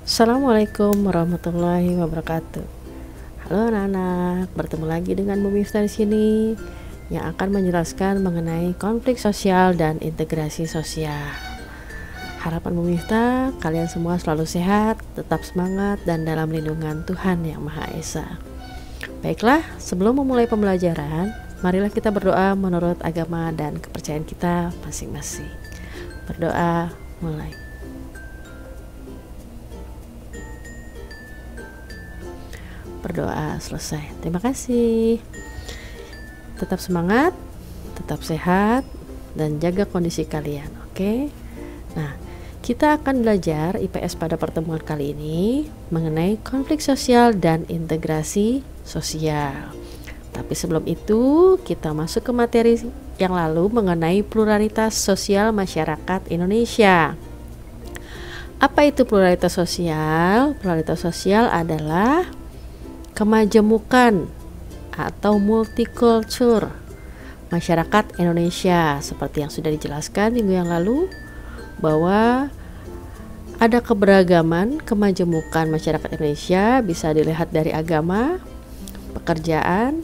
Assalamualaikum warahmatullahi wabarakatuh. Halo anak-anak, bertemu lagi dengan Bu Miftah di sini yang akan menjelaskan mengenai konflik sosial dan integrasi sosial. Harapan Bu Miftah, kalian semua selalu sehat, tetap semangat dan dalam lindungan Tuhan Yang Maha Esa. Baiklah, sebelum memulai pembelajaran, marilah kita berdoa menurut agama dan kepercayaan kita masing-masing. Berdoa, mulai. Berdoa selesai. Terima kasih. Tetap semangat, tetap sehat, dan jaga kondisi kalian. Oke. Nah, kita akan belajar IPS pada pertemuan kali ini mengenai konflik sosial dan integrasi sosial. Tapi sebelum itu, kita masuk ke materi yang lalu mengenai pluralitas sosial masyarakat Indonesia. Apa itu pluralitas sosial? Pluralitas sosial adalah kemajemukan atau multicultural masyarakat Indonesia, seperti yang sudah dijelaskan minggu yang lalu bahwa ada keberagaman kemajemukan masyarakat Indonesia bisa dilihat dari agama, pekerjaan,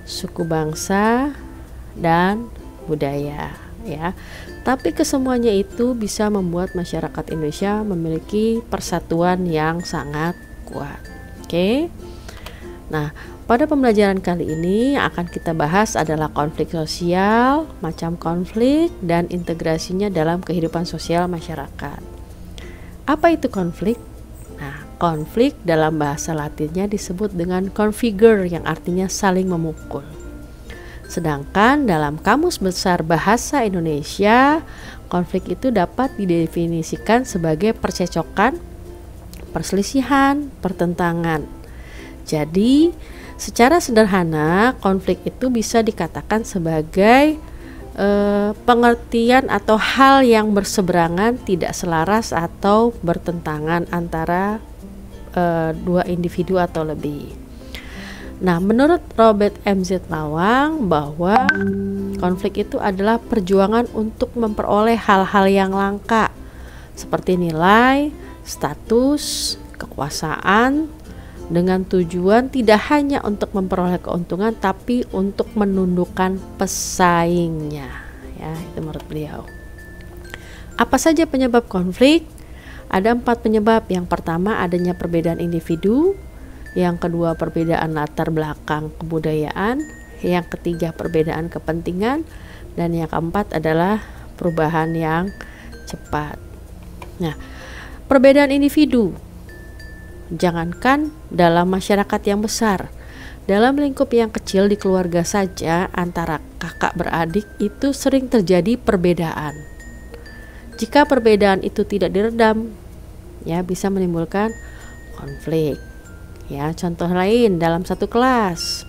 suku bangsa, dan budaya ya. Tapi kesemuanya itu bisa membuat masyarakat Indonesia memiliki persatuan yang sangat kuat. Oke. Nah, pada pembelajaran kali ini yang akan kita bahas adalah konflik sosial, macam konflik, dan integrasinya dalam kehidupan sosial masyarakat. Apa itu konflik? Nah, konflik dalam bahasa Latinnya disebut dengan configure yang artinya saling memukul. Sedangkan dalam Kamus Besar Bahasa Indonesia, konflik itu dapat didefinisikan sebagai percecokan, perselisihan, pertentangan. Jadi, secara sederhana, konflik itu bisa dikatakan sebagai pengertian atau hal yang berseberangan, tidak selaras atau bertentangan antara dua individu atau lebih. Nah, menurut Robert M.Z. Lawang bahwa konflik itu adalah perjuangan untuk memperoleh hal-hal yang langka seperti nilai, status, kekuasaan, dengan tujuan tidak hanya untuk memperoleh keuntungan tapi untuk menundukkan pesaingnya ya, itu menurut beliau. Apa saja penyebab konflik? Ada 4 penyebab. Yang pertama adanya perbedaan individu, yang kedua perbedaan latar belakang kebudayaan, yang ketiga perbedaan kepentingan, dan yang keempat adalah perubahan yang cepat. Nah, perbedaan individu, jangankan dalam masyarakat yang besar, dalam lingkup yang kecil di keluarga saja antara kakak beradik itu sering terjadi perbedaan. Jika perbedaan itu tidak diredam, ya bisa menimbulkan konflik. Ya, contoh lain dalam satu kelas,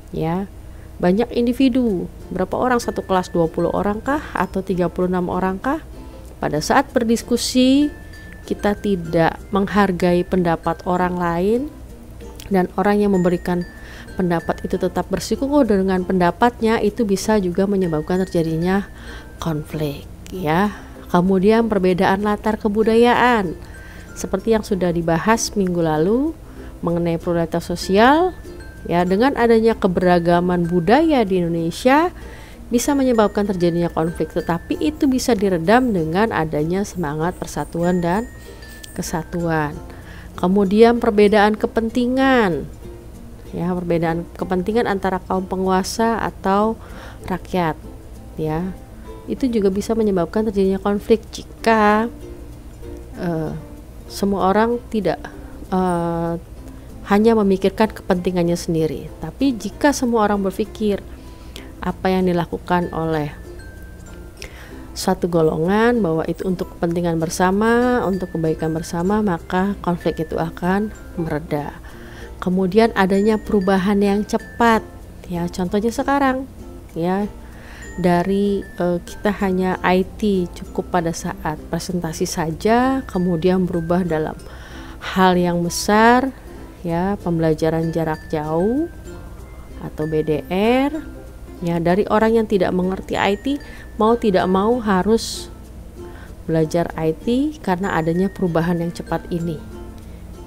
ya banyak individu, berapa orang satu kelas, 20 orang kah atau 36 orang kah? Pada saat berdiskusi kita tidak menghargai pendapat orang lain dan orang yang memberikan pendapat itu tetap bersikukuh dengan pendapatnya, itu bisa juga menyebabkan terjadinya konflik ya. Kemudian perbedaan latar kebudayaan seperti yang sudah dibahas minggu lalu mengenai pluralitas sosial ya, dengan adanya keberagaman budaya di Indonesia bisa menyebabkan terjadinya konflik, tetapi itu bisa diredam dengan adanya semangat persatuan dan kesatuan. Kemudian perbedaan kepentingan, ya perbedaan kepentingan antara kaum penguasa atau rakyat, ya itu juga bisa menyebabkan terjadinya konflik jika semua orang tidak hanya memikirkan kepentingannya sendiri, tapi jika semua orang berpikir apa yang dilakukan oleh suatu golongan bahwa itu untuk kepentingan bersama, untuk kebaikan bersama, maka konflik itu akan mereda. Kemudian adanya perubahan yang cepat, ya contohnya sekarang, ya dari kita hanya IT cukup pada saat presentasi saja, kemudian berubah dalam hal yang besar, ya pembelajaran jarak jauh atau BDR. Ya, dari orang yang tidak mengerti IT mau tidak mau harus belajar IT karena adanya perubahan yang cepat ini.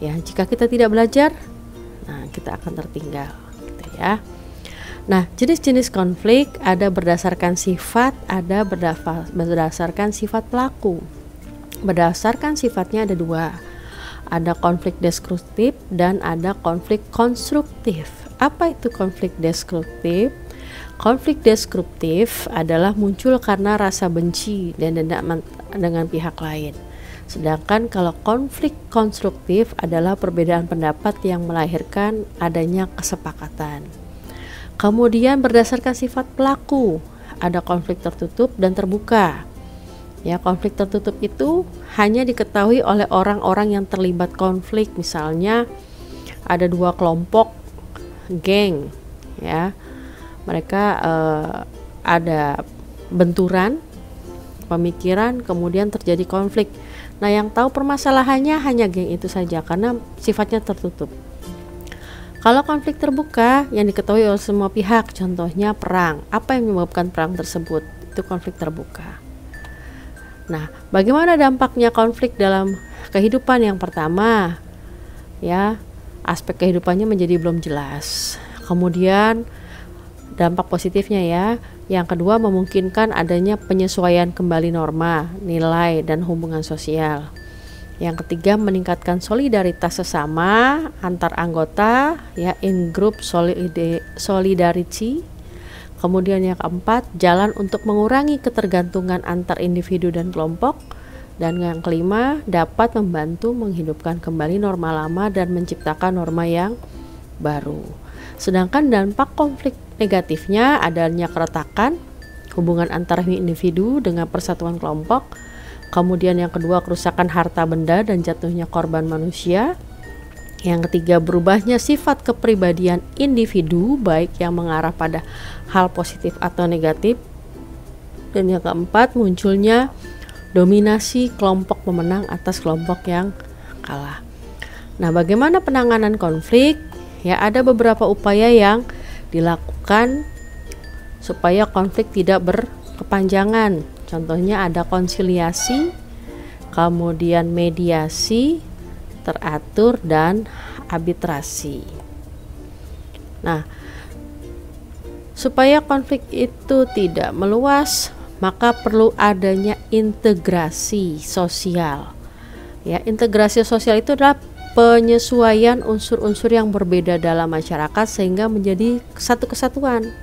Ya, jika kita tidak belajar, nah kita akan tertinggal, gitu ya. Nah, jenis-jenis konflik ada berdasarkan sifat, ada berdasarkan sifat pelaku. Berdasarkan sifatnya ada dua, ada konflik destruktif dan ada konflik konstruktif. Apa itu konflik destruktif? Konflik destruktif adalah muncul karena rasa benci dan dendam dengan pihak lain. Sedangkan kalau konflik konstruktif adalah perbedaan pendapat yang melahirkan adanya kesepakatan. Kemudian berdasarkan sifat pelaku, ada konflik tertutup dan terbuka. Ya, konflik tertutup itu hanya diketahui oleh orang-orang yang terlibat konflik. Misalnya ada dua kelompok geng, ya. Mereka ada benturan pemikiran, kemudian terjadi konflik. Nah, yang tahu permasalahannya hanya geng itu saja karena sifatnya tertutup. Kalau konflik terbuka yang diketahui oleh semua pihak, contohnya perang. Apa yang menyebabkan perang tersebut? Itu konflik terbuka. Nah, bagaimana dampaknya konflik dalam kehidupan? Yang pertama, ya, aspek kehidupannya menjadi belum jelas. Kemudian dampak positifnya, ya, yang kedua memungkinkan adanya penyesuaian kembali norma, nilai, dan hubungan sosial. Yang ketiga meningkatkan solidaritas sesama antar anggota, ya, in group solidarity. Kemudian yang keempat, jalan untuk mengurangi ketergantungan antar individu dan kelompok. Dan yang kelima, dapat membantu menghidupkan kembali norma lama dan menciptakan norma yang baru. Sedangkan dampak konflik negatifnya adanya keretakan hubungan antar individu dengan persatuan kelompok. Kemudian yang kedua, kerusakan harta benda dan jatuhnya korban manusia. Yang ketiga, berubahnya sifat kepribadian individu baik yang mengarah pada hal positif atau negatif. Dan yang keempat, munculnya dominasi kelompok pemenang atas kelompok yang kalah. Nah, bagaimana penanganan konflik? Ya, ada beberapa upaya yang dilakukan supaya konflik tidak berkepanjangan. Contohnya ada konsiliasi, kemudian mediasi, teratur, dan arbitrasi. Nah, supaya konflik itu tidak meluas, maka perlu adanya integrasi sosial. Ya, integrasi sosial itu adalah penyesuaian unsur-unsur yang berbeda dalam masyarakat sehingga menjadi satu kesatuan.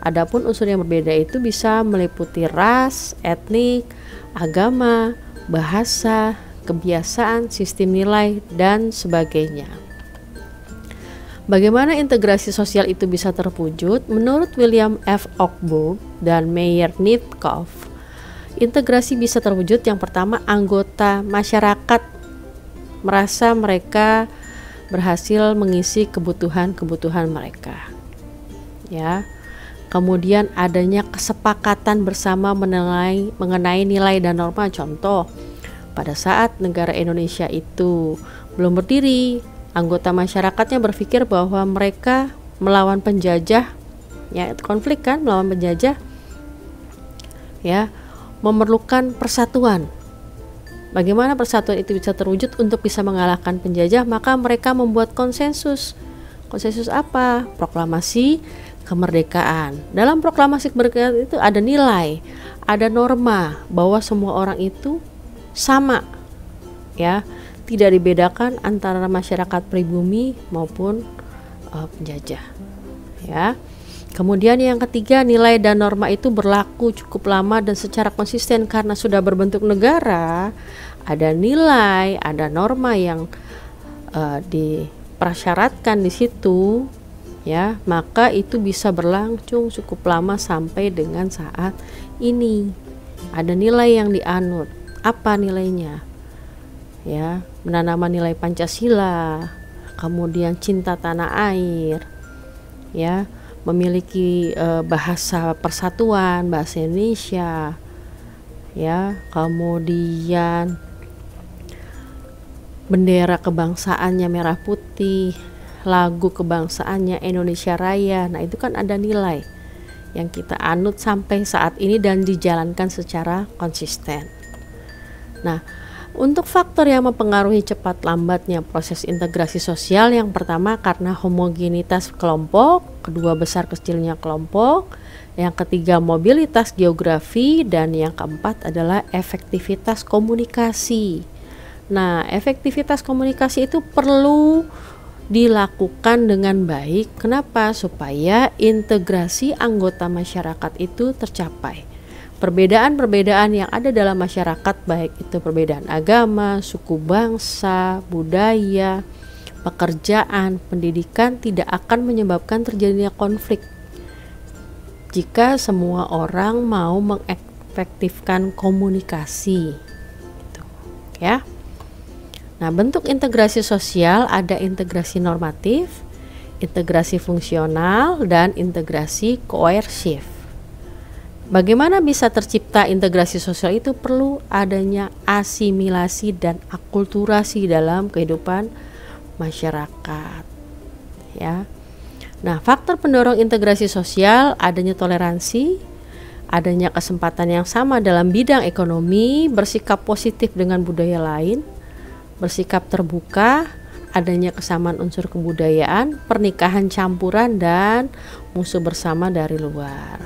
Adapun unsur yang berbeda itu bisa meliputi ras, etnik, agama, bahasa, kebiasaan, sistem nilai, dan sebagainya. Bagaimana integrasi sosial itu bisa terwujud? Menurut William F. Oakburg dan Meyer Nitkoff, integrasi bisa terwujud yang pertama, anggota masyarakat merasa mereka berhasil mengisi kebutuhan-kebutuhan mereka. Ya. Kemudian adanya kesepakatan bersama mengenai nilai dan norma. Contoh, pada saat negara Indonesia itu belum berdiri, anggota masyarakatnya berpikir bahwa mereka melawan penjajah, ya, konflik kan, melawan penjajah, ya, memerlukan persatuan. Bagaimana persatuan itu bisa terwujud untuk bisa mengalahkan penjajah? Maka mereka membuat konsensus. Konsensus apa? Proklamasi kemerdekaan. Dalam proklamasi kemerdekaan itu ada nilai, ada norma bahwa semua orang itu sama, ya, tidak dibedakan antara masyarakat pribumi maupun penjajah, ya. Kemudian yang ketiga, nilai dan norma itu berlaku cukup lama dan secara konsisten karena sudah berbentuk negara. Ada nilai, ada norma yang dipersyaratkan di situ, ya, maka itu bisa berlangsung cukup lama sampai dengan saat ini. Ada nilai yang dianut. Apa nilainya? Ya, menanamkan nilai Pancasila, kemudian cinta tanah air, ya, memiliki bahasa persatuan, bahasa Indonesia, ya, kemudian bendera kebangsaannya merah putih, lagu kebangsaannya Indonesia Raya. Nah, itu kan ada nilai yang kita anut sampai saat ini dan dijalankan secara konsisten. Nah, untuk faktor yang mempengaruhi cepat lambatnya proses integrasi sosial, yang pertama karena homogenitas kelompok, kedua besar kecilnya kelompok, yang ketiga mobilitas geografi, dan yang keempat adalah efektivitas komunikasi. Nah, efektivitas komunikasi itu perlu dilakukan dengan baik. Kenapa? Supaya integrasi anggota masyarakat itu tercapai. Perbedaan-perbedaan yang ada dalam masyarakat, baik itu perbedaan agama, suku bangsa, budaya, pekerjaan, pendidikan, tidak akan menyebabkan terjadinya konflik jika semua orang mau mengefektifkan komunikasi. Gitu, ya. Nah, bentuk integrasi sosial ada integrasi normatif, integrasi fungsional, dan integrasi koersif. Bagaimana bisa tercipta integrasi sosial? Itu perlu adanya asimilasi dan akulturasi dalam kehidupan masyarakat, ya. Nah, faktor pendorong integrasi sosial adanya toleransi, adanya kesempatan yang sama dalam bidang ekonomi, bersikap positif dengan budaya lain, bersikap terbuka, adanya kesamaan unsur kebudayaan, pernikahan campuran, dan musuh bersama dari luar.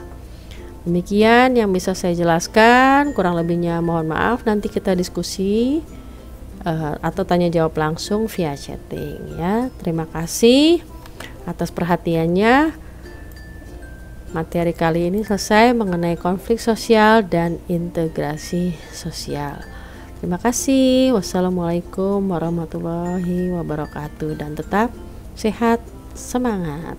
Demikian yang bisa saya jelaskan, kurang lebihnya mohon maaf. Nanti kita diskusi atau tanya jawab langsung via chatting, ya. Terima kasih atas perhatiannya. Materi kali ini selesai mengenai konflik sosial dan integrasi sosial. Terima kasih. Wassalamualaikum warahmatullahi wabarakatuh, dan tetap sehat, semangat.